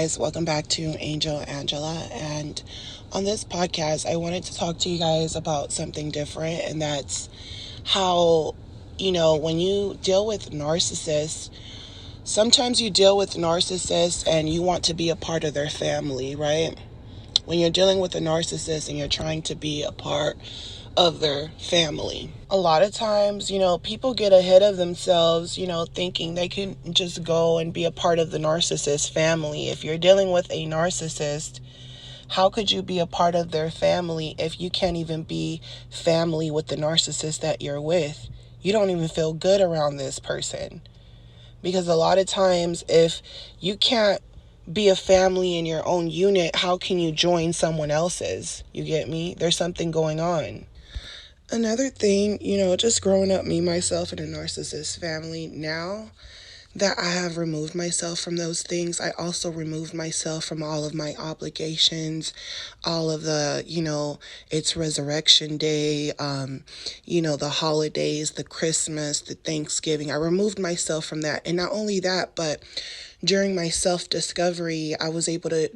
guys, welcome back to Angel Angela. And on this podcast, I wanted to talk to you guys about something different, and that's how, when you deal with narcissists, sometimes you deal with narcissists and you want to be a part of their family, right? When you're dealing with a narcissist and you're trying to be a part of their family. A lot of times, people get ahead of themselves, thinking they can just go and be a part of the narcissist family. If you're dealing with a narcissist, how could you be a part of their family if you can't even be family with the narcissist that you're with? You don't even feel good around this person. Because a lot of times, if you can't be a family in your own unit, how can you join someone else's? You get me? There's something going on. Another thing, just growing up, me, myself, in a narcissist family, now that I have removed myself from those things, I also removed myself from all of my obligations, all of the, it's Resurrection Day, the holidays, the Christmas, the Thanksgiving. I removed myself from that. And not only that, but during my self-discovery, I was able to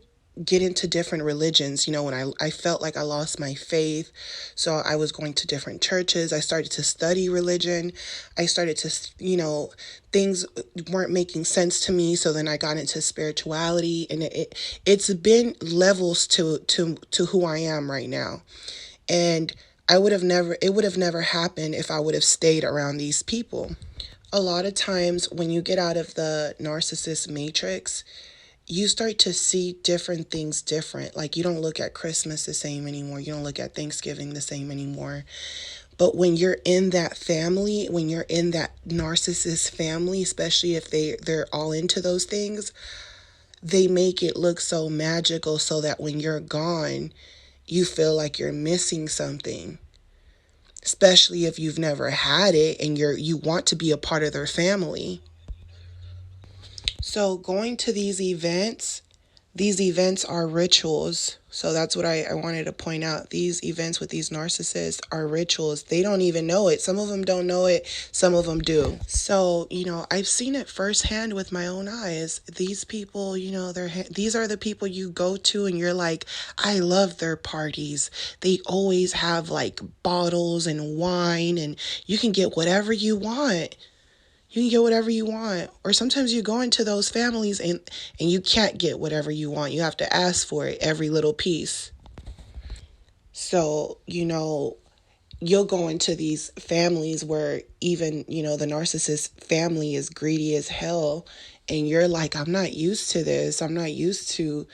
get into different religions, when I felt like I lost my faith. So I was going to different churches. I started to study religion. I started to, things weren't making sense to me. So then I got into spirituality, and it's been levels to who I am right now. And it would have never happened if I would have stayed around these people. A lot of times when you get out of the narcissist matrix, you start to see different things different. Like, you don't look at Christmas the same anymore. You don't look at Thanksgiving the same anymore. But when you're in that family, when you're in that narcissist family, especially if they're all into those things, they make it look so magical so that when you're gone, you feel like you're missing something. Especially if you've never had it and you want to be a part of their family. So going to these events are rituals. So that's what I wanted to point out. These events with these narcissists are rituals. They don't even know it. Some of them don't know it. Some of them do. So, I've seen it firsthand with my own eyes. These people, these are the people you go to and you're like, I love their parties. They always have like bottles and wine, and you can get whatever you want. You can get whatever you want. Or sometimes you go into those families and you can't get whatever you want. You have to ask for it, every little piece. So, you'll go into these families where even, the narcissist family is greedy as hell. And you're like, I'm not used to this. I'm not used to,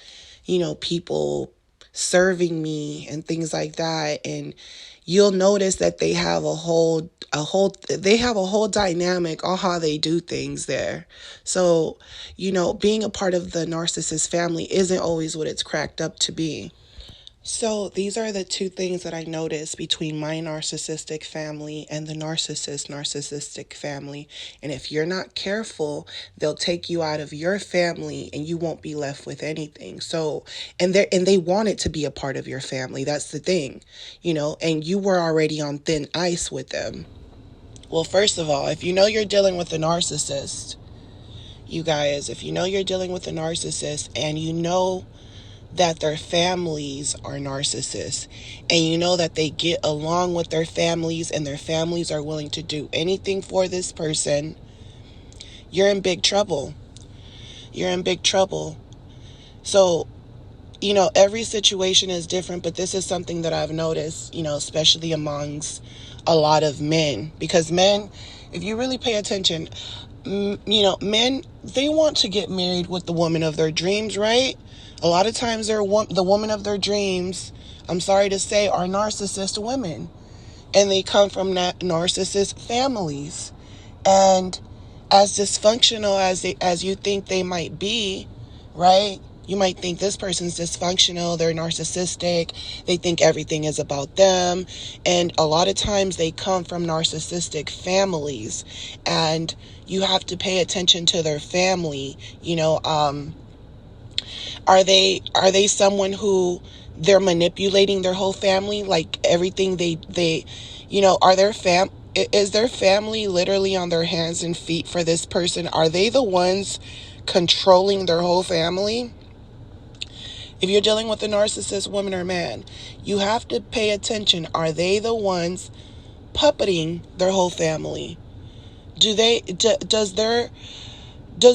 people serving me and things like that. And you'll notice that they have a whole dynamic on how they do things there. So, being a part of the narcissist family isn't always what it's cracked up to be. So these are the two things that I noticed between my narcissistic family and the narcissistic family. And if you're not careful, they'll take you out of your family and you won't be left with anything. So, and they want it to be a part of your family. That's the thing, and you were already on thin ice with them. Well, first of all, if you're dealing with a narcissist, you guys, if you're dealing with a narcissist and that their families are narcissists, and that they get along with their families and their families are willing to do anything for this person, you're in big trouble. You're in big trouble. So, every situation is different, but this is something that I've noticed, especially amongst a lot of men, because men, if you really pay attention, men, they want to get married with the woman of their dreams, right? A lot of times the woman of their dreams, I'm sorry to say, are narcissist women. And they come from narcissist families. And as dysfunctional as you think they might be, right? You might think this person's dysfunctional, they're narcissistic, they think everything is about them. And a lot of times they come from narcissistic families. And you have to pay attention to their family, Are they someone who they're manipulating their whole family? Like everything is their family literally on their hands and feet for this person? Are they the ones controlling their whole family? If you're dealing with a narcissist woman or man, you have to pay attention. Are they the ones puppeting their whole family? Does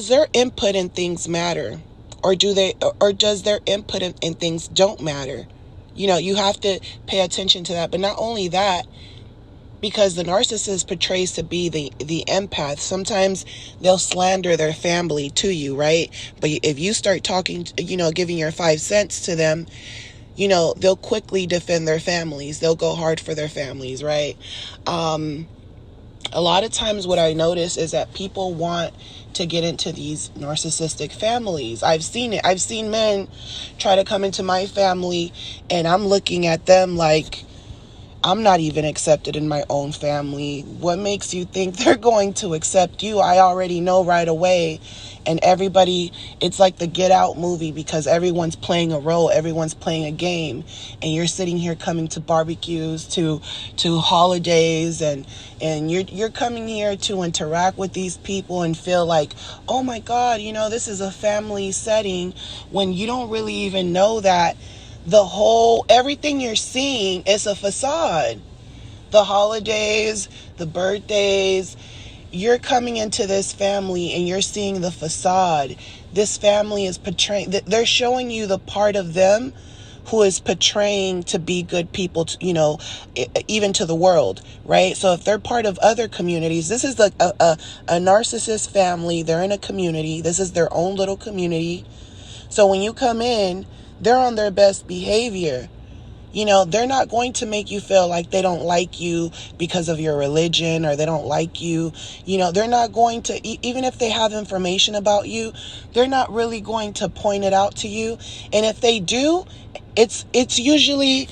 their input in things matter? Or does their input in things don't matter? You have to pay attention to that. But not only that, because the narcissist portrays to be the empath, sometimes they'll slander their family to you, right? But if you start talking, giving your 5 cents to them, they'll quickly defend their families. They'll go hard for their families, right? A lot of times what I notice is that people want to get into these narcissistic families. I've seen it. I've seen men try to come into my family, and I'm looking at them like, I'm not even accepted in my own family. What makes you think they're going to accept you? I already know right away. And everybody, it's like the Get Out movie, because everyone's playing a role, everyone's playing a game, and you're sitting here coming to barbecues, to holidays, and you're coming here to interact with these people and feel like, oh my God, this is a family setting, when you don't really even know that everything you're seeing is a facade. The holidays, the birthdays, you're coming into this family and you're seeing the facade. This family is portraying, they're showing you the part of them who is portraying to be good people, even to the world, right? So if they're part of other communities, this is like a narcissist family. They're in a community. This is their own little community. So when you come in, they're on their best behavior. They're not going to make you feel like they don't like you because of your religion, or they don't like you. They're not going to, even if they have information about you, they're not really going to point it out to you. And if they do, it usually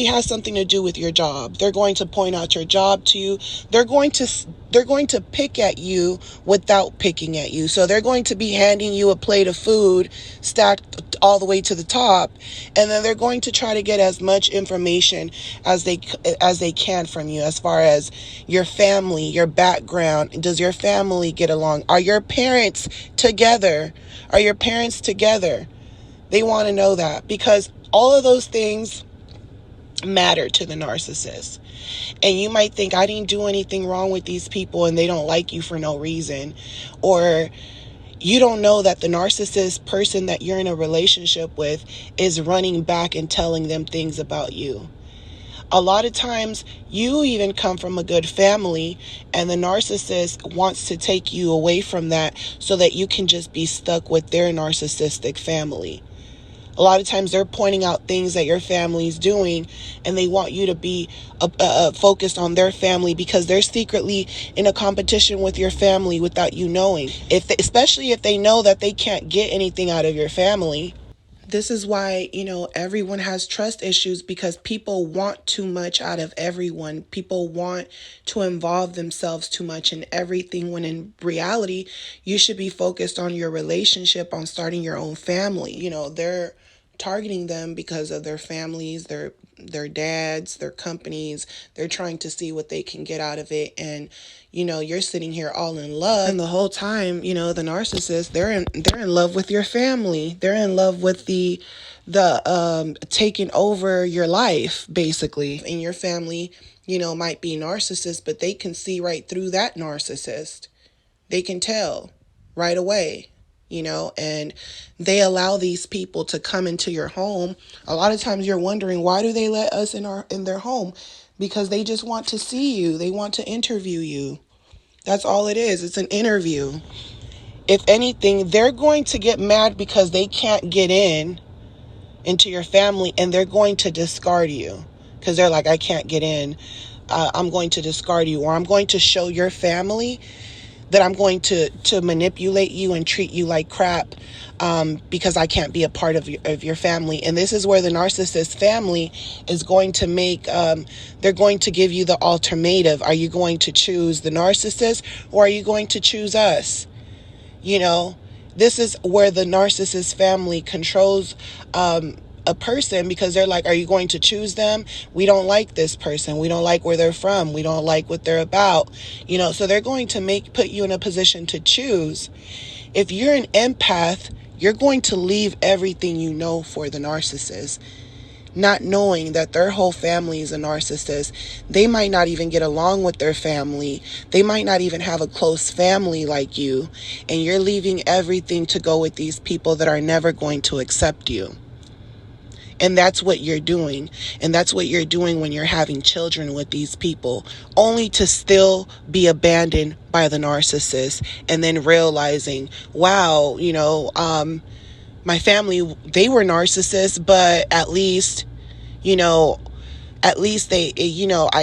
has something to do with your job. They're going to point out your job to you. They're going to pick at you without picking at you. So they're going to be handing you a plate of food stacked all the way to the top, and then they're going to try to get as much information as they can from you, as far as your family, your background. Does your family get along? Are your parents together? They want to know that, because all of those things matter to the narcissist. And you might think, I didn't do anything wrong with these people and they don't like you for no reason. Or you don't know that the narcissist person that you're in a relationship with is running back and telling them things about you. A lot of times you even come from a good family, and the narcissist wants to take you away from that so that you can just be stuck with their narcissistic family. A lot of times they're pointing out things that your family's doing, and they want you to be focused on their family, because they're secretly in a competition with your family without you knowing. Especially if they know that they can't get anything out of your family. This is why, everyone has trust issues, because people want too much out of everyone. People want to involve themselves too much in everything, when in reality, you should be focused on your relationship, on starting your own family. They're targeting them because of their families, their dads, their companies. They're trying to see what they can get out of it. And you're sitting here all in love, and the whole time, the narcissist, they're in love with your family. They're in love with the taking over your life, basically. And your family, might be narcissist, but they can see right through that narcissist. They can tell right away. And they allow these people to come into your home. A lot of times you're wondering, why do they let us in their home? Because they just want to see you. They want to interview you. That's all it is. It's an interview. If anything, they're going to get mad because they can't get into your family, and they're going to discard you, because they're like, I can't get in. I'm going to discard you, or I'm going to show your family that I'm going to manipulate you and treat you like crap, because I can't be a part of your family. And this is where the narcissist family is going to make, they're going to give you the alternative. Are you going to choose the narcissist, or are you going to choose us? This is where the narcissist family controls a person, because they're like, are you going to choose them? We don't like this person. We don't like where they're from. We don't like what they're about. So they're going to put you in a position to choose. If you're an empath, You're going to leave everything you know for the narcissist, not knowing that their whole family is a narcissist. They might not even get along with their family. They might not even have a close family like you. And you're leaving everything to go with these people that are never going to accept you. And that's what you're doing. And that's what you're doing when you're having children with these people, only to still be abandoned by the narcissist and then realizing, wow, my family, they were narcissists, but at least I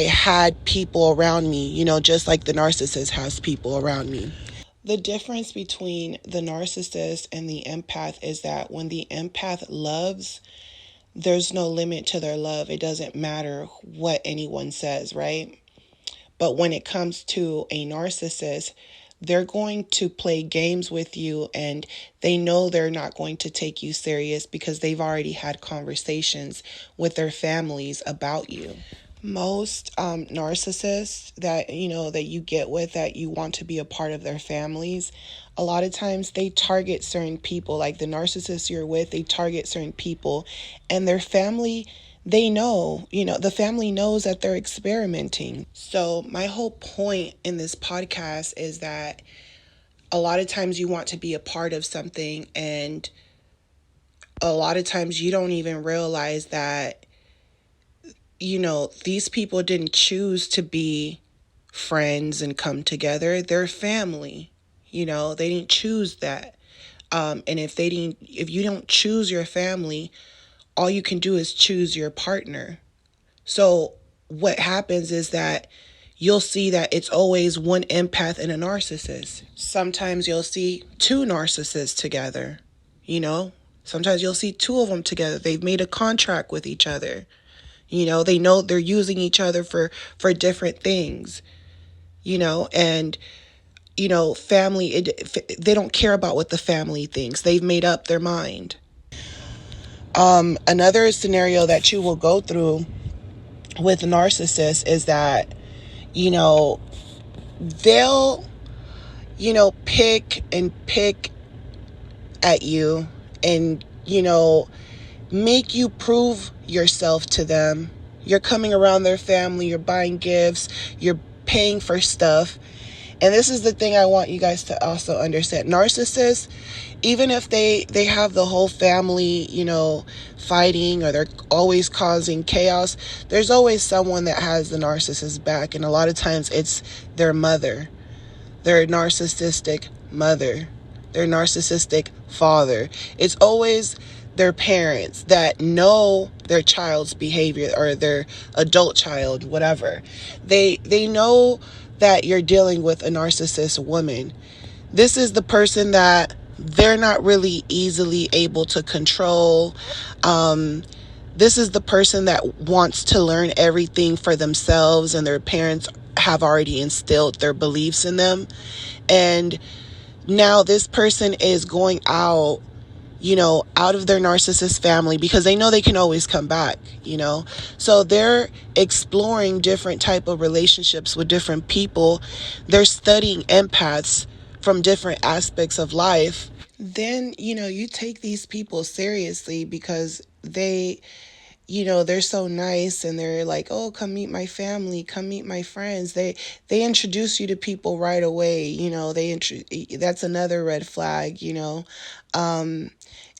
had people around me, just like the narcissist has people around me. The difference between the narcissist and the empath is that when the empath loves, there's no limit to their love. It doesn't matter what anyone says, right? But when it comes to a narcissist, they're going to play games with you, and they know they're not going to take you serious because they've already had conversations with their families about you. Most narcissists that you get with, that you want to be a part of their families, a lot of times they target certain people. Like the narcissists you're with, they target certain people, and their family, they know, the family knows that they're experimenting. So my whole point in this podcast is that a lot of times you want to be a part of something, and a lot of times you don't even realize that these people didn't choose to be friends and come together. They're family. They didn't choose that. And if you don't choose your family, all you can do is choose your partner. So what happens is that you'll see that it's always one empath and a narcissist. Sometimes you'll see two narcissists together, Sometimes you'll see two of them together. They've made a contract with each other. They know they're using each other for different things, and, family, they don't care about what the family thinks. They've made up their mind. Another scenario that you will go through with narcissists is that, they'll, pick at you and, make you prove yourself to them. You're coming around their family, you're buying gifts, you're paying for stuff. And this is the thing I want you guys to also understand. Narcissists, even if they have the whole family, fighting, or they're always causing chaos, there's always someone that has the narcissist's back. And a lot of times it's their mother, their narcissistic mother, their narcissistic father. It's always their parents that know their child's behavior, or their adult child, whatever. They know that you're dealing with a narcissist woman. This is the person that they're not really easily able to control. This is the person that wants to learn everything for themselves, and their parents have already instilled their beliefs in them. And now this person is going out of their narcissist family because they know they can always come back, So they're exploring different type of relationships with different people. They're studying empaths from different aspects of life. Then, you take these people seriously because they're so nice, and they're like, oh, come meet my family, come meet my friends. They introduce you to people right away. That's another red flag,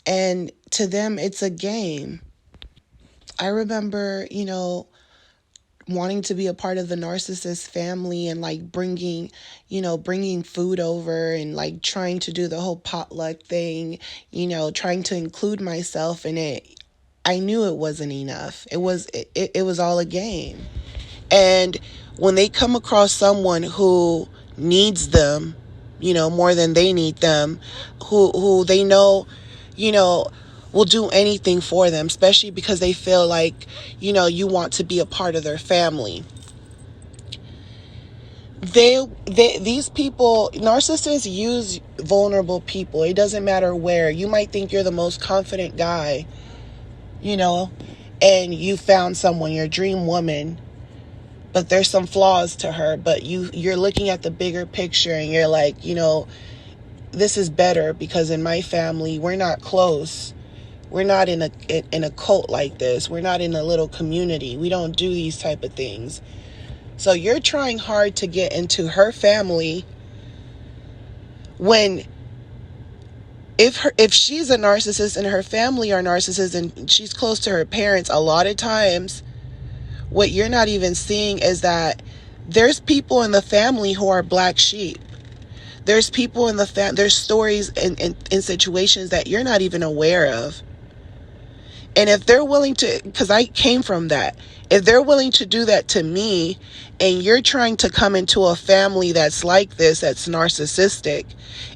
and to them, it's a game. I remember, wanting to be a part of the narcissist family, and like bringing food over, and like trying to do the whole potluck thing, trying to include myself in it. I knew it wasn't enough. It was all a game. And when they come across someone who needs them, more than they need them, who they know, will do anything for them, especially because they feel like, you want to be a part of their family. These people, narcissists use vulnerable people. It doesn't matter where. You might think you're the most confident guy, and you found someone, your dream woman, but there's some flaws to her. But you're looking at the bigger picture, and you're like, this is better because in my family, we're not close. We're not in a cult like this. We're not in a little community. We don't do these type of things. So you're trying hard to get into her family when if she's a narcissist and her family are narcissists and she's close to her parents, a lot of times what you're not even seeing is that there's people in the family who are black sheep. There's people in the there's stories in situations that you're not even aware of. And if they're willing to, because I came from that, if they're willing to do that to me, and you're trying to come into a family that's like this, that's narcissistic,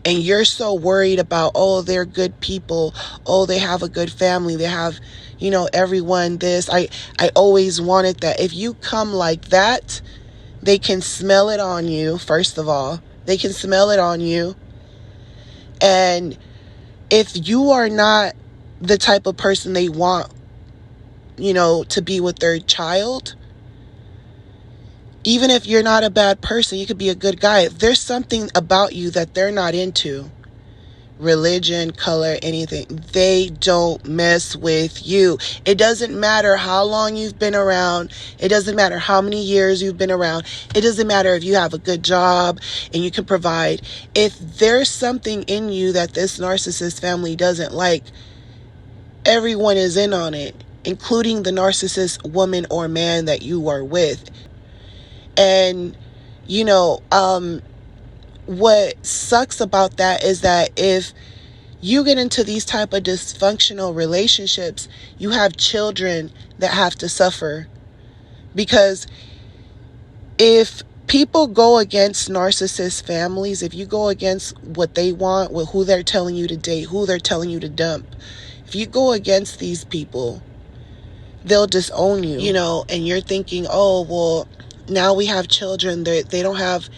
and you're so worried about, oh, they're good people, oh, they have a good family, they have, everyone this, I always wanted that. If you come like that, they can smell it on you, first of all. They can smell it on you. And if you are not the type of person they want, to be with their child, even if you're not a bad person, you could be a good guy. If there's something about you that they're not into, religion, color, anything, they don't mess with you. It doesn't matter how long you've been around. It doesn't matter how many years you've been around. It doesn't matter if you have a good job and you can provide. If there's something in you that this narcissist family doesn't like, everyone is in on it, including the narcissist woman or man that you are with. And, what sucks about that is that if you get into these type of dysfunctional relationships, you have children that have to suffer. Because if people go against narcissist families, if you go against what they want, with who they're telling you to date, who they're telling you to dump, if you go against these people, they'll disown you, and you're thinking, oh, well, now we have children. They don't have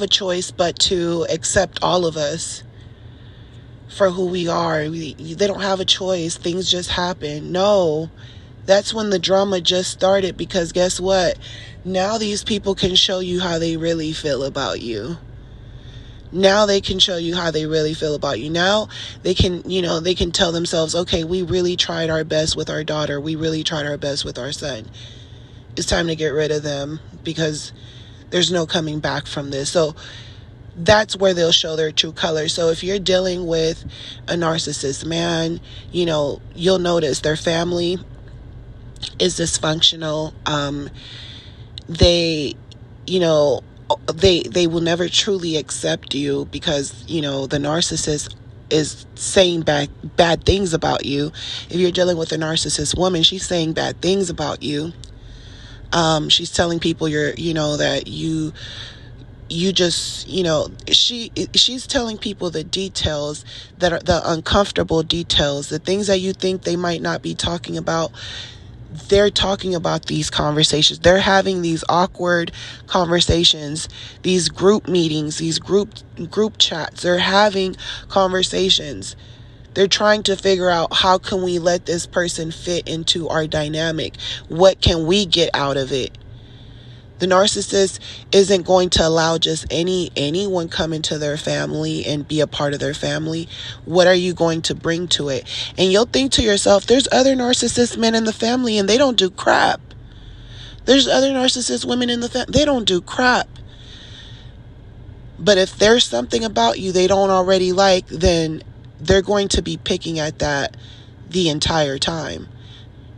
a choice but to accept all of us for who we are. They don't have a choice. Things just happen. No, that's when the drama just started, because guess what? Now these people can show you how they really feel about you. Now they can show you how they really feel about you. Now they can, they can tell themselves, okay, we really tried our best with our daughter. We really tried our best with our son. It's time to get rid of them because there's no coming back from this. So that's where they'll show their true colors. So if you're dealing with a narcissist man, you'll notice their family is dysfunctional. They will never truly accept you because, the narcissist is saying bad things about you. If you're dealing with a narcissist woman, she's saying bad things about you. She's telling people that you just, she's telling people the details that are the uncomfortable details, the things that you think they might not be talking about. They're talking about these conversations. They're having these awkward conversations, these group meetings, these group chats. They're having conversations. They're trying to figure out, how can we let this person fit into our dynamic? What can we get out of it? The narcissist isn't going to allow just anyone come into their family and be a part of their family. What are you going to bring to it? And you'll think to yourself, there's other narcissist men in the family and they don't do crap. There's other narcissist women in the family. They don't do crap. But if there's something about you they don't already like, then they're going to be picking at that the entire time.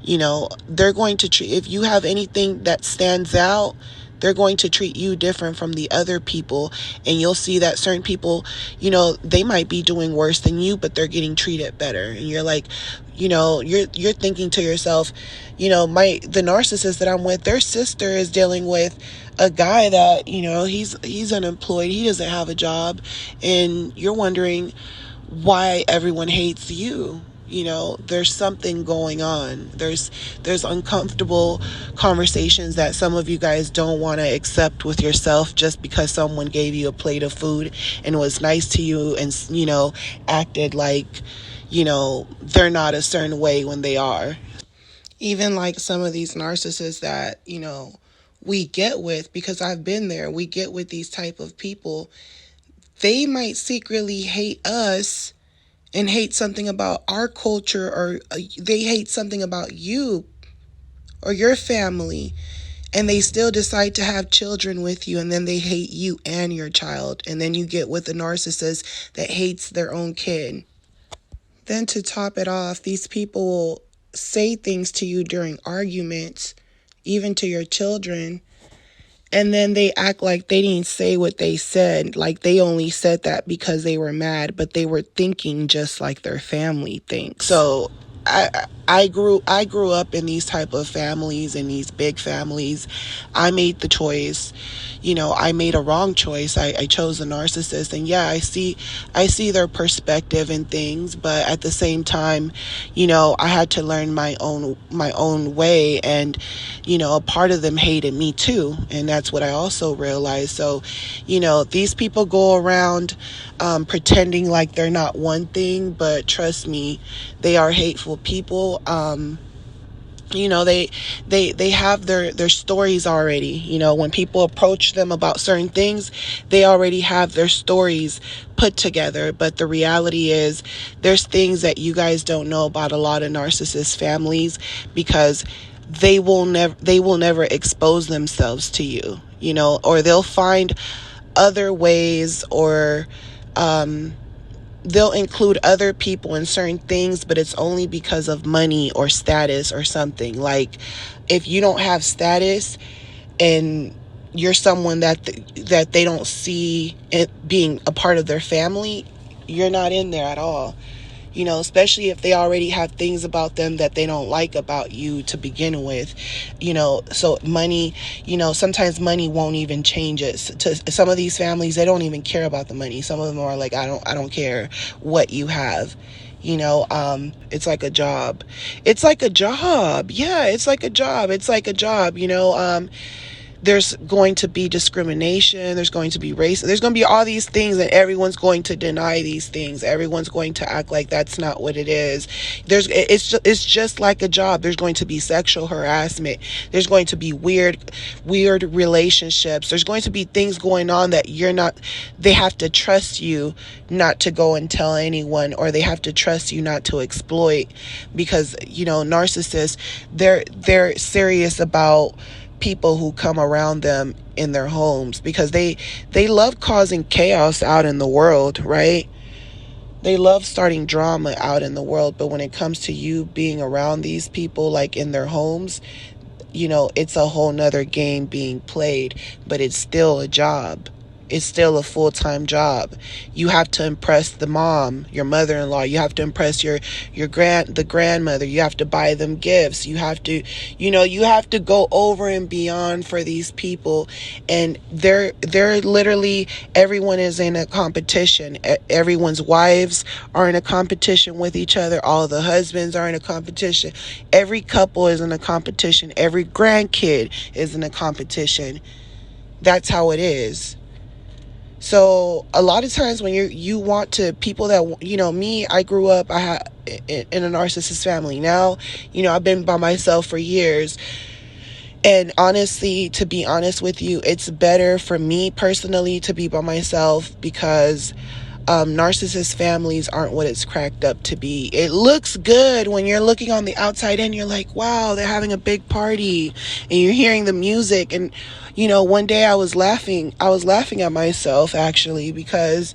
They're going to treat, if you have anything that stands out, they're going to treat you different from the other people. And you'll see that certain people, they might be doing worse than you, but they're getting treated better. And you're like, you're thinking to yourself, the narcissist that I'm with, their sister is dealing with a guy that, he's unemployed. He doesn't have a job. And you're wondering why everyone hates you. There's something going on. There's uncomfortable conversations that some of you guys don't want to accept with yourself just because someone gave you a plate of food and was nice to you and, acted like, they're not a certain way when they are. Even like some of these narcissists that, we get with, because I've been there, we get with these type of people. they might secretly hate us and hate something about our culture, or they hate something about you or your family, and they still decide to have children with you, and then they hate you and your child, and then you get with a narcissist that hates their own kid. Then to top it off, these people will say things to you during arguments, even to your children, and then they act like they didn't say what they said, like they only said that because they were mad, but they were thinking just like their family thinks. So I grew up in these type of families, in these big families. I made the choice. I made a wrong choice. I chose a narcissist, and yeah, I see their perspective and things, but at the same time, I had to learn my own way, and a part of them hated me too, and that's what I also realized. So, these people go around pretending like they're not one thing, but trust me, they are hateful people. They have their stories already. When people approach them about certain things, they already have their stories put together. But the reality is, there's things that you guys don't know about a lot of narcissist families, because they will never expose themselves to you, or they'll find other ways, or they'll include other people in certain things, but it's only because of money or status or something. Like, if you don't have status and you're someone that they don't see it being a part of their family, you're not in there at all. Especially if they already have things about them that they don't like about you to begin with. So money, sometimes money won't even change it. To some of these families, they don't even care about the money. Some of them are like, I don't care what you have. It's like a job. It's like a job. Yeah, it's like a job. It's like a job. There's going to be discrimination, there's going to be race, there's going to be all these things, and everyone's going to deny these things. Everyone's going to act like that's not what it is. It's just like a job. There's going to be sexual harassment. There's going to be weird relationships. There's going to be things going on that they have to trust you not to go and tell anyone, or they have to trust you not to exploit, because, narcissists, they're serious about people who come around them in their homes, because they love causing chaos out in the world, right? They love starting drama out in the world. But when it comes to you being around these people, like in their homes, it's a whole nother game being played, but it's still a job. It's still a full-time job. You have to impress the mom, your mother-in-law. You have to impress the grandmother. You have to buy them gifts. You have to go over and beyond for these people. And they're literally, everyone is in a competition. Everyone's wives are in a competition with each other. All the husbands are in a competition. Every couple is in a competition. Every grandkid is in a competition. That's how it is. So a lot of times when you want to, people that, me, I grew up, I had in a narcissist family. Now, I've been by myself for years. And honestly, to be honest with you, it's better for me personally to be by myself, because narcissist families aren't what it's cracked up to be. It looks good when you're looking on the outside and you're like, wow, they're having a big party, and you're hearing the music. And one day I was laughing at myself, actually, because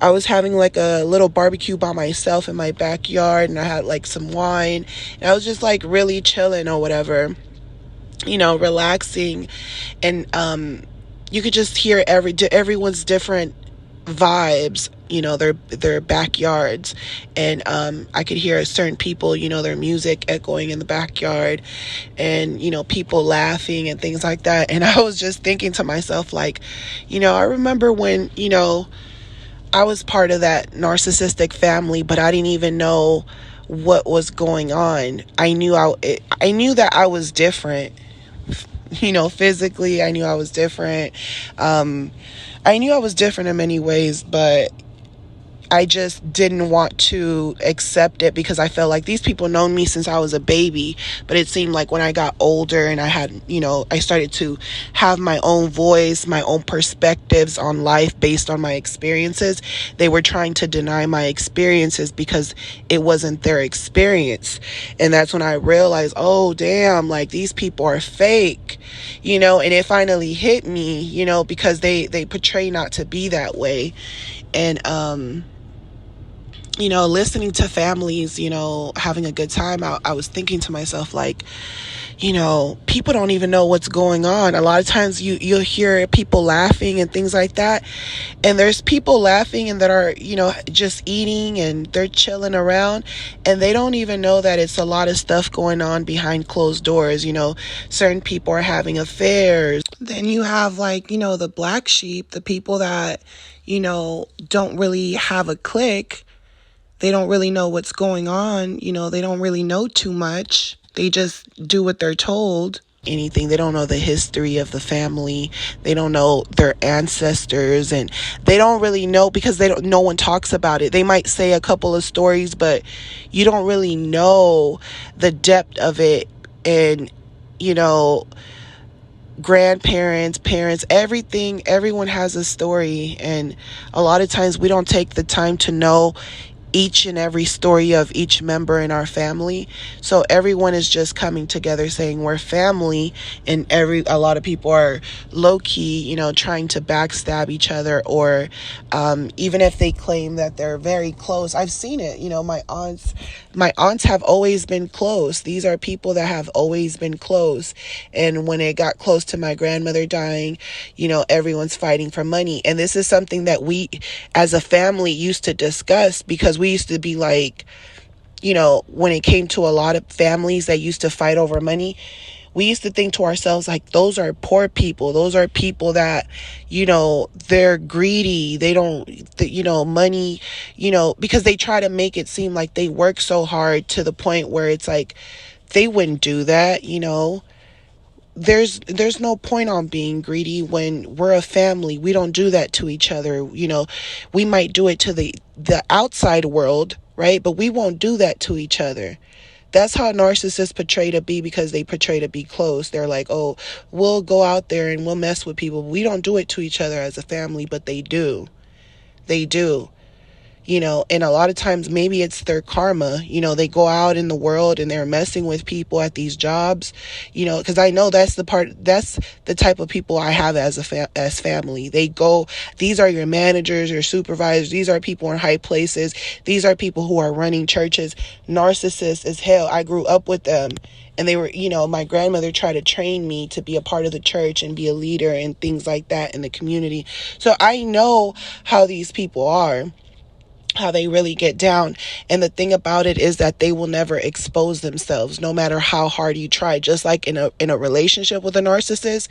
I was having like a little barbecue by myself in my backyard, and I had like some wine, and I was just like really chilling or whatever, relaxing. And you could just hear everyone's different vibes, their backyards. And I could hear certain people, their music echoing in the backyard, and people laughing and things like that. And I was just thinking to myself, like, I remember when I was part of that narcissistic family, but I didn't even know what was going on. I knew that I was different. Physically, I knew I was different. I knew I was different in many ways, but I just didn't want to accept it because I felt like these people known me since I was a baby. But it seemed like when I got older and I had, I started to have my own voice, my own perspectives on life based on my experiences, they were trying to deny my experiences because it wasn't their experience. And that's when I realized, oh, damn, like these people are fake, and it finally hit me, because they portray not to be that way. And, listening to families, having a good time, I was thinking to myself, like, people don't even know what's going on. A lot of times you'll hear people laughing and things like that. And there's people laughing and that are, just eating and they're chilling around. And they don't even know that it's a lot of stuff going on behind closed doors. Certain people are having affairs. Then you have like, the black sheep, the people that, don't really have a clique. They don't really know what's going on. They don't really know too much. They just do what they're told. Anything. They don't know the history of the family. They don't know their ancestors, and they don't really know because no one talks about it. They might say a couple of stories, but you don't really know the depth of it. And, grandparents, parents, everything, everyone has a story. And a lot of times we don't take the time to know each and every story of each member in our family. So everyone is just coming together saying we're family, and a lot of people are low key, trying to backstab each other, or even if they claim that they're very close. I've seen it. My aunts have always been close. These are people that have always been close. And when it got close to my grandmother dying, everyone's fighting for money. And this is something that we as a family used to discuss, because we used to be like, when it came to a lot of families that used to fight over money, we used to think to ourselves, like, those are poor people. Those are people that, they're greedy. They don't, money, because they try to make it seem like they work so hard to the point where it's like, they wouldn't do that. There's no point on being greedy when we're a family. We don't do that to each other. We might do it to the outside world, right? But we won't do that to each other. That's how narcissists portray to be, because they portray to be close. They're like, oh, we'll go out there and we'll mess with people. We don't do it to each other as a family, but they do. They do. And a lot of times maybe it's their karma. They go out in the world and they're messing with people at these jobs, because I know that's the type of people I have as family. These are your managers, your supervisors. These are people in high places. These are people who are running churches. Narcissists as hell. I grew up with them. And they were, my grandmother tried to train me to be a part of the church and be a leader and things like that in the community. So I know how these people are, how they really get down. And the thing about it is that they will never expose themselves, no matter how hard you try. Just like in a relationship with a narcissist,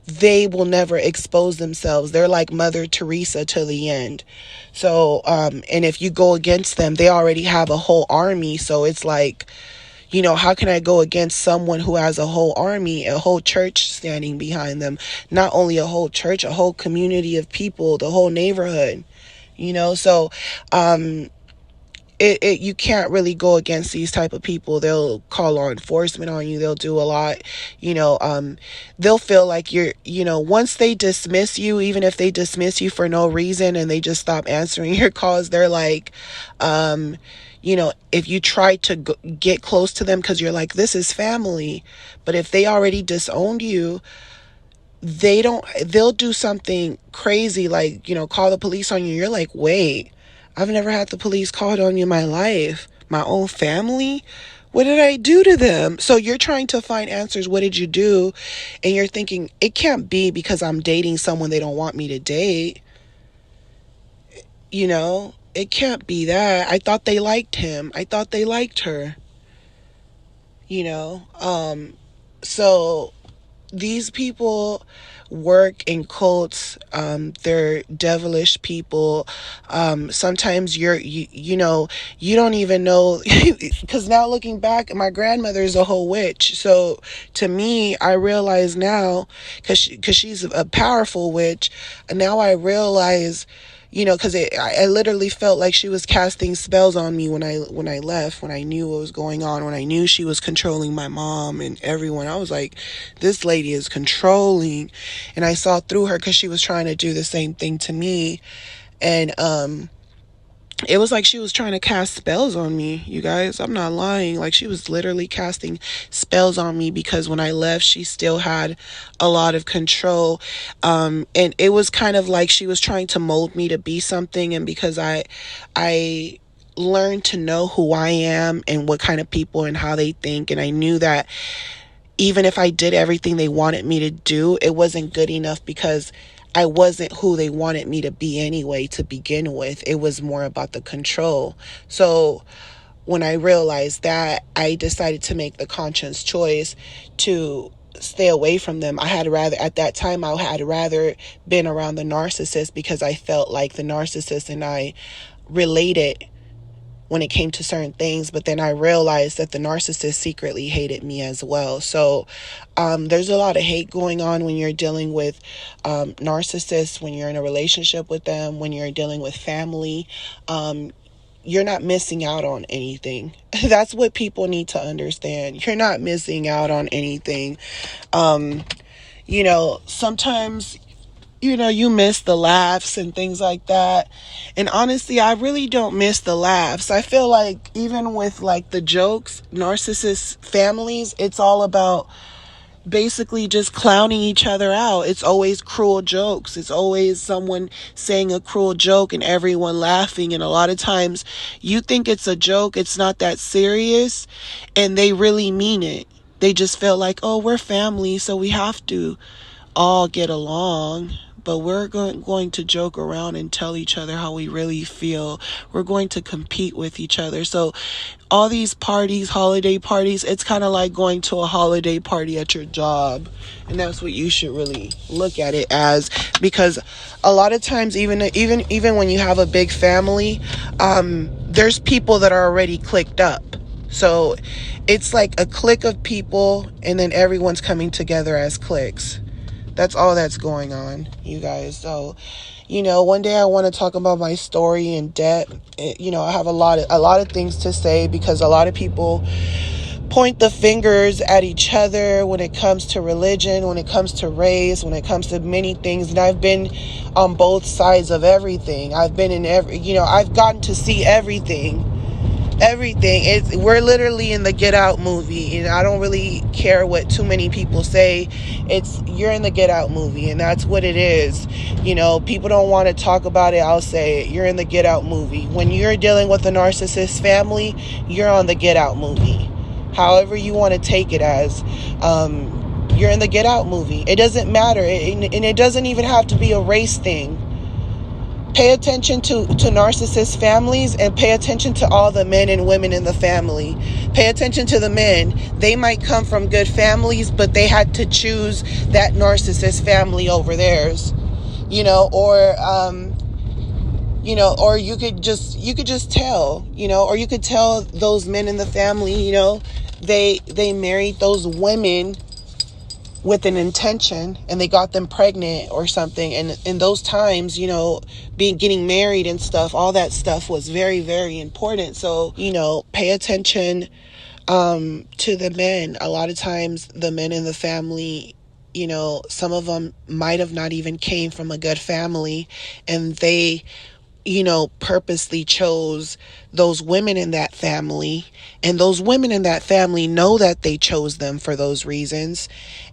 they will never expose themselves. They're like Mother Teresa to the end. So, and if you go against them, they already have a whole army. So it's like, how can I go against someone who has a whole army, a whole church standing behind them? Not only a whole church, a whole community of people, the whole neighborhood. So you can't really go against these type of people. They'll call law enforcement on you. They'll do a lot. They'll feel like you're, once they dismiss you, even if they dismiss you for no reason and they just stop answering your calls, they're like, if you try to get close to them because you're like, this is family. But if they already disowned you, they'll do something crazy, like, call the police on you. You're like, wait, I've never had the police called on you in my life. My own family? What did I do to them? So you're trying to find answers. What did you do? And you're thinking, it can't be because I'm dating someone they don't want me to date. It can't be that. I thought they liked him. I thought they liked her. So these people work in cults. They're devilish people. Sometimes you don't even know, because now looking back, my grandmother is a whole witch. So to me, I realize now, because she's a powerful witch, and now I realize, Because I literally felt like she was casting spells on me when I left, when I knew what was going on, when I knew she was controlling my mom and everyone. I was like, this lady is controlling. And I saw through her because she was trying to do the same thing to me. And it was like she was trying to cast spells on me, you guys. I'm not lying. Like, she was literally casting spells on me because when I left, she still had a lot of control. And it was kind of like she was trying to mold me to be something. And because I learned to know who I am and what kind of people and how they think, and I knew that even if I did everything they wanted me to do, it wasn't good enough because I wasn't who they wanted me to be anyway to begin with. It was more about the control. So when I realized that, I decided to make the conscious choice to stay away from them. At that time, I had rather been around the narcissist because I felt like the narcissist and I related when it came to certain things. But then I realized that the narcissist secretly hated me as well. So there's a lot of hate going on when you're dealing with narcissists, when you're in a relationship with them, when you're dealing with family. You're not missing out on anything. That's what people need to understand. You're not missing out on anything. Sometimes you miss the laughs and things like that. And honestly, I really don't miss the laughs. I feel like even with like the jokes, Narcissist Families, it's all about basically just clowning each other out. It's always cruel jokes. It's always someone saying a cruel joke and everyone laughing. And a lot of times you think it's a joke, it's not that serious, and they really mean it. They just feel like, oh, we're family, so we have to all get along. But we're going to joke around and tell each other how we really feel. We're going to compete with each other. So all these parties, holiday parties, it's kind of like going to a holiday party at your job. And that's what you should really look at it as. Because a lot of times, even when you have a big family, there's people that are already clicked up. So it's like a clique of people, and then everyone's coming together as cliques. That's all that's going on, you guys. So, one day I want to talk about my story in depth. I have a lot of things to say because a lot of people point the fingers at each other when it comes to religion, when it comes to race, when it comes to many things. And I've been on both sides of everything. I've been in I've gotten to see everything. We're literally in the Get Out movie, and I don't really care what too many people say. You're in the Get Out movie, and that's what it is. People don't want to talk about it. I'll say it. You're in the Get Out movie. When you're dealing with a narcissist family, you're on the Get Out movie. However you want to take it as, you're in the Get Out movie. It doesn't matter, and it doesn't even have to be a race thing. Pay attention to narcissist families, and pay attention to all the men and women in the family. Pay attention to the men. They might come from good families, but they had to choose that narcissist family over theirs. Or you could just tell, or you could tell those men in the family, they married those women with an intention, and they got them pregnant or something. And in those times, getting married and stuff, all that stuff was very, very important. So, pay attention to the men. A lot of times the men in the family, some of them might have not even came from a good family, and they purposely chose those women in that family, and those women in that family know that they chose them for those reasons,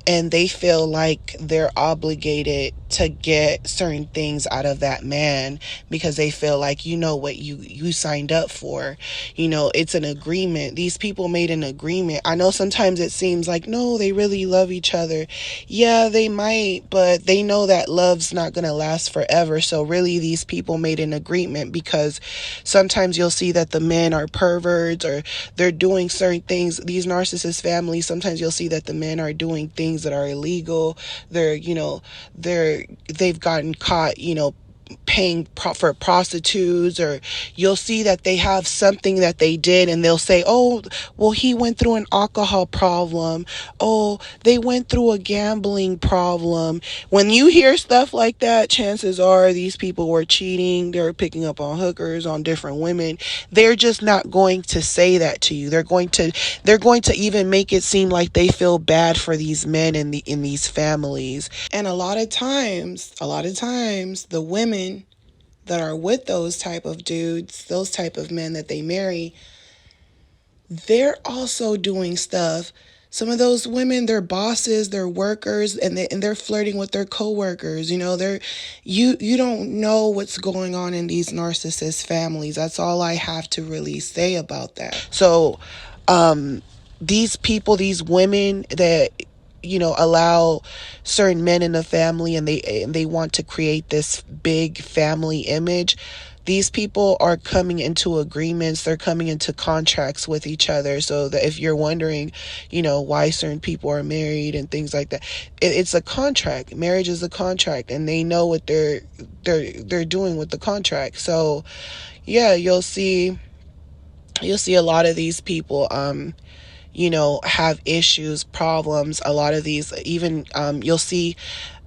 and they feel like they're obligated to get certain things out of that man because they feel like what you signed up for. It's an agreement. These people made an agreement. I know sometimes it seems like, no, they really love each other. Yeah, they might, but they know that love's not going to last forever. So really, these people made an agreement, because sometimes you'll see that the men are perverts, or they're doing certain things. These narcissist families, sometimes you'll see that the men are doing things that are illegal. They've gotten caught, paying for prostitutes, or you'll see that they have something that they did and they'll say, oh, well, he went through an alcohol problem. Oh, they went through a gambling problem. When you hear stuff like that, chances are these people were cheating. They're picking up on hookers, on different women. They're just not going to say that to you. They're going to even make it seem like they feel bad for these men in these families. And a lot of times the women that are with those type of dudes, those type of men that they marry, they're also doing stuff. Some of those women, they're bosses, they're workers, and they're flirting with their coworkers. You don't know what's going on in these narcissist families. That's all I have to really say about that. So, these people, these women that allow certain men in the family, and they want to create this big family image. These people are coming into agreements, they're coming into contracts with each other, so that if you're wondering why certain people are married and things like that, it's a contract. Marriage is a contract, and they know what they're doing with the contract. So yeah, you'll see a lot of these people have issues, problems. A lot of these, even you'll see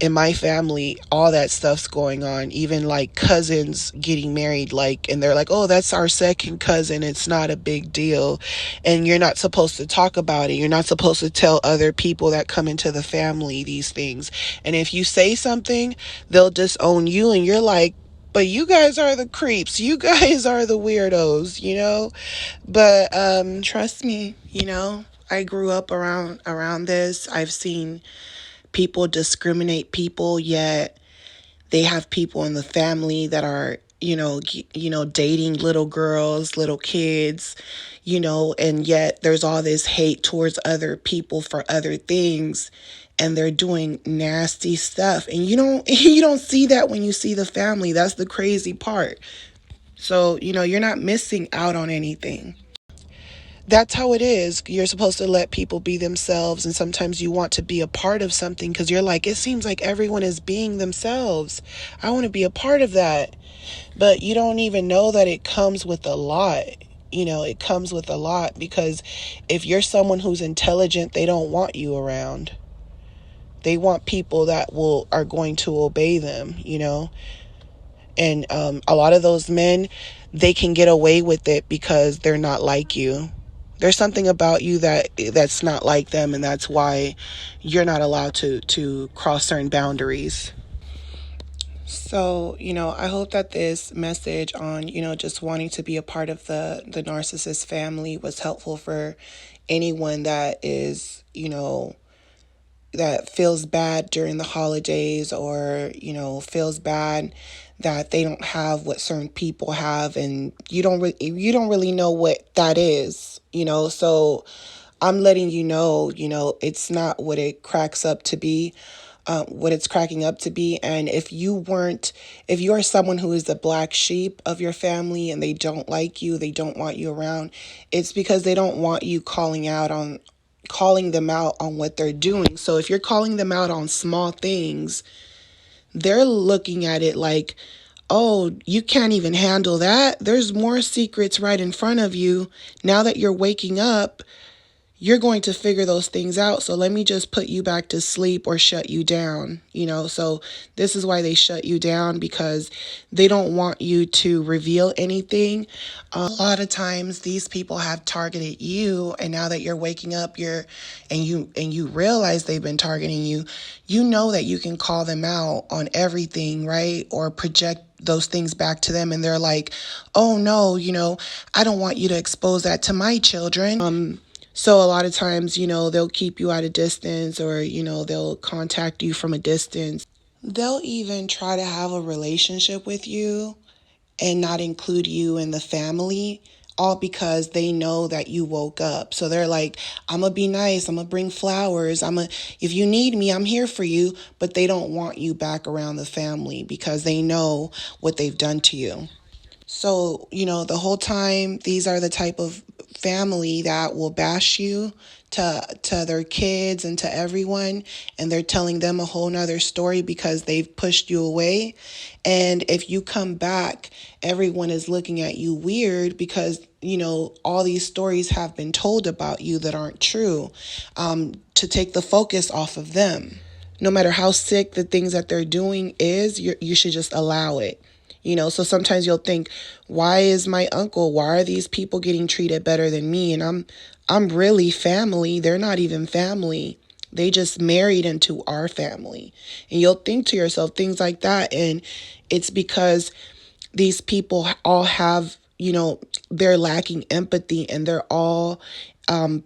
in my family, all that stuff's going on. Even like cousins getting married, and they're like, oh, that's our second cousin. It's not a big deal. And you're not supposed to talk about it. You're not supposed to tell other people that come into the family these things. And if you say something, they'll disown you. And you're like, but you guys are the creeps. You guys are the weirdos. But trust me, I grew up around this. I've seen people discriminate people, yet they have people in the family that are, dating little girls, little kids, and yet there's all this hate towards other people for other things, and they're doing nasty stuff. And you don't see that when you see the family. That's the crazy part. So, you're not missing out on anything. That's how it is. You're supposed to let people be themselves, and sometimes you want to be a part of something because you're like, it seems like everyone is being themselves. I want to be a part of that. But you don't even know that it comes with a lot. It comes with a lot, because if you're someone who's intelligent, they don't want you around. They want people that are going to obey them. And a lot of those men, they can get away with it because they're not like you. There's something about you that's not like them, and that's why you're not allowed to cross certain boundaries. So, I hope that this message on, just wanting to be a part of the narcissist family was helpful for anyone that is, that feels bad during the holidays, or feels bad that they don't have what certain people have, and you don't really know what that is. So I'm letting it's not what it cracks up to be, what it's cracking up to be. And if you are someone who is the black sheep of your family, and they don't like you, they don't want you around, it's because they don't want you calling them out on what they're doing. So if you're calling them out on small things, they're looking at it like, oh, you can't even handle that. There's more secrets right in front of you. Now that you're waking up, you're going to figure those things out. So let me just put you back to sleep or shut you down. So this is why they shut you down, because they don't want you to reveal anything. A lot of times these people have targeted you, and now that you're waking up, you realize they've been targeting you. You know that you can call them out on everything, right? Or project those things back to them, and they're like, oh no, I don't want you to expose that to my children. So a lot of times, they'll keep you at a distance, or, they'll contact you from a distance. They'll even try to have a relationship with you and not include you in the family, all because they know that you woke up. So they're like, I'm going to be nice. I'm going to bring flowers. If you need me, I'm here for you. But they don't want you back around the family because they know what they've done to you. So, the whole time, these are the type of family that will bash you to their kids and to everyone, and they're telling them a whole nother story because they've pushed you away. And if you come back, everyone is looking at you weird because, all these stories have been told about you that aren't true, to take the focus off of them. No matter how sick the things that they're doing is, you should just allow it. So sometimes you'll think, why is my uncle, why are these people getting treated better than me? And I'm really family. They're not even family. They just married into our family. And you'll think to yourself things like that. And it's because these people all have, they're lacking empathy, and they're all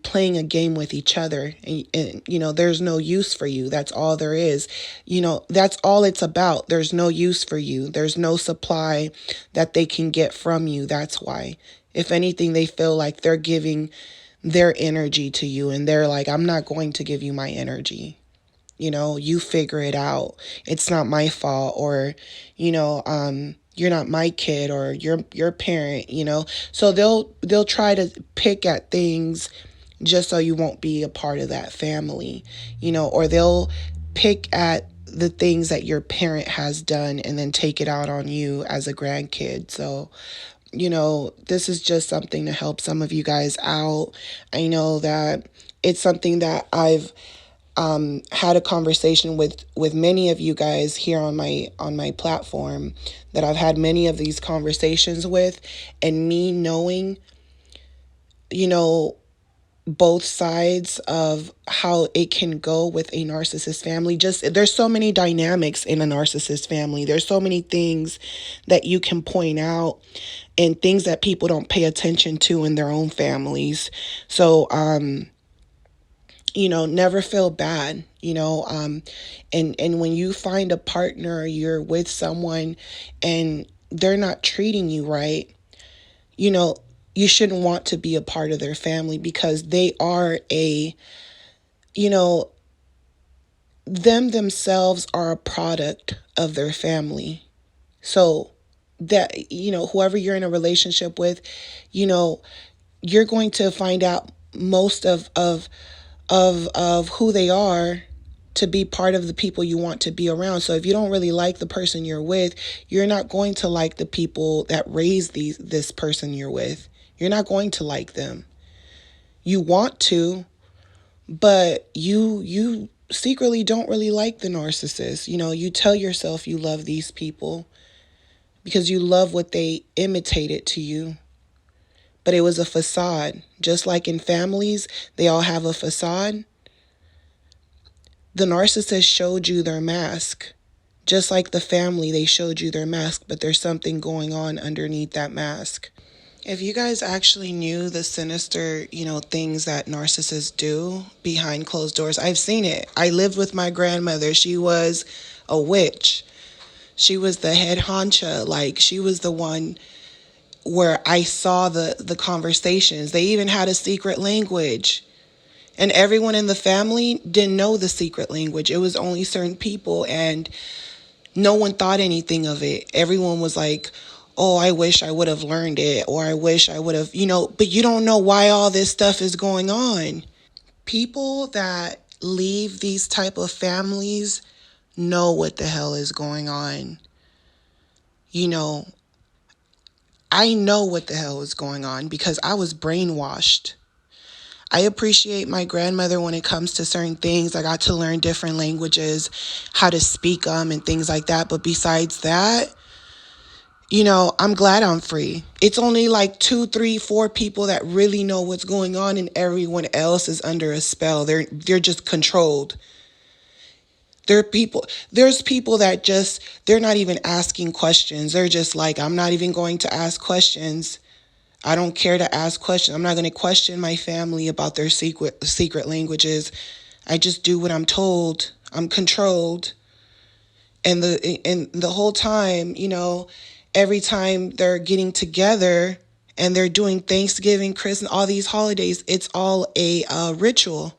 playing a game with each other. And, there's no use for you. That's all there is. That's all it's about. There's no use for you. There's no supply that they can get from you. That's why. If anything, they feel like they're giving their energy to you, and they're like, I'm not going to give you my energy. You figure it out. It's not my fault, or, you're not my kid, or your parent, So they'll try to pick at things just so you won't be a part of that family, or they'll pick at the things that your parent has done and then take it out on you as a grandkid. So, this is just something to help some of you guys out. I know that it's something that I've had a conversation with many of you guys here on my platform, that I've had many of these conversations with, and me knowing, both sides of how it can go with a narcissist family. Just, there's so many dynamics in a narcissist family. There's so many things that you can point out, and things that people don't pay attention to in their own families. So, never feel bad, and when you find a partner, you're with someone and they're not treating you right, you shouldn't want to be a part of their family, because they are them themselves are a product of their family. So that, whoever you're in a relationship with, you're going to find out most of who they are to be part of the people you want to be around. So if you don't really like the person you're with, you're not going to like the people that raised this person you're with. You're not going to like them. You want to, but you secretly don't really like the narcissist. You tell yourself you love these people because you love what they imitated to you. But it was a facade. Just like in families, they all have a facade. The narcissist showed you their mask. Just like the family, they showed you their mask, but there's something going on underneath that mask. If you guys actually knew the sinister, things that narcissists do behind closed doors, I've seen it. I lived with my grandmother. She was a witch. She was the head honcha. Like, she was the one where I saw the conversations. They even had a secret language. And everyone in the family didn't know the secret language. It was only certain people, and no one thought anything of it. Everyone was like, oh, I wish I would have learned it, or I wish I would have, but you don't know why all this stuff is going on. People that leave these type of families know what the hell is going on. I know what the hell is going on because I was brainwashed. I appreciate my grandmother when it comes to certain things. I got to learn different languages, how to speak them and things like that. But besides that, I'm glad I'm free. It's only like 2, 3, 4 people that really know what's going on, and everyone else is under a spell. They're just controlled. There's people that just, they're not even asking questions. They're just like, I'm not even going to ask questions. I don't care to ask questions. I'm not going to question my family about their secret languages. I just do what I'm told. I'm controlled. And the whole time, every time they're getting together and they're doing Thanksgiving, Christmas, all these holidays, it's all a ritual.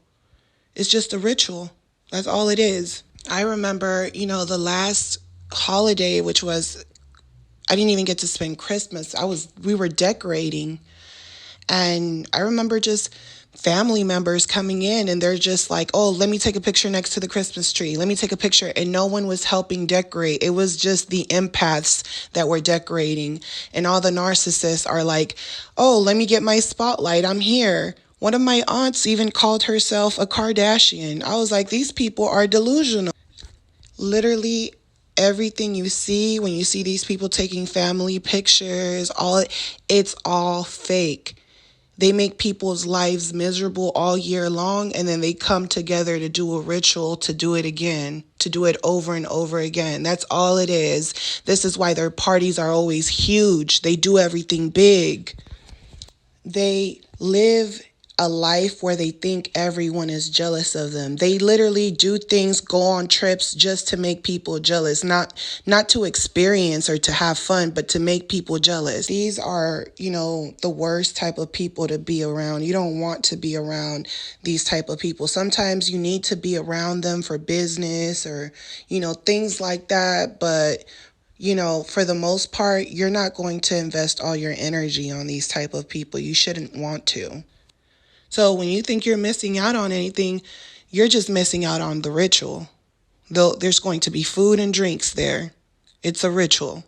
It's just a ritual. That's all it is. I remember, the last holiday, which was, I didn't even get to spend Christmas. We were decorating, And I remember just family members coming in and they're just like, oh, let me take a picture next to the Christmas tree. Let me take a picture. And no one was helping decorate. It was just the empaths that were decorating. And all the narcissists are like, oh, let me get my spotlight. I'm here. One of my aunts even called herself a Kardashian. I was like, these people are delusional. Literally everything you see when you see these people taking family pictures, it's all fake. They make people's lives miserable all year long, and then they come together to do a ritual, to do it again, to do it over and over again. That's all it is. This is why their parties are always huge. They do everything big. They live a life where they think everyone is jealous of them. They literally do things, go on trips just to make people jealous, not to experience or to have fun, but to make people jealous. These are, the worst type of people to be around. You don't want to be around these type of people. Sometimes you need to be around them for business or, things like that, but for the most part, you're not going to invest all your energy on these type of people. You shouldn't want to. So when you think you're missing out on anything, you're just missing out on the ritual. Though there's going to be food and drinks there. It's a ritual,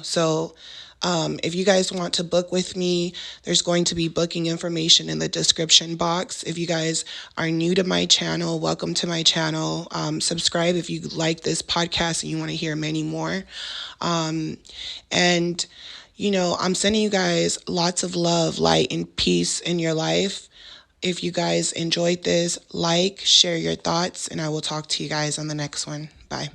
So if you guys want to book with me, there's going to be booking information in the description box. If you guys are new to my channel, welcome to my channel. Subscribe if you like this podcast and you want to hear many more. And I'm sending you guys lots of love, light, and peace in your life. If you guys enjoyed this, share your thoughts, and I will talk to you guys on the next one. Bye.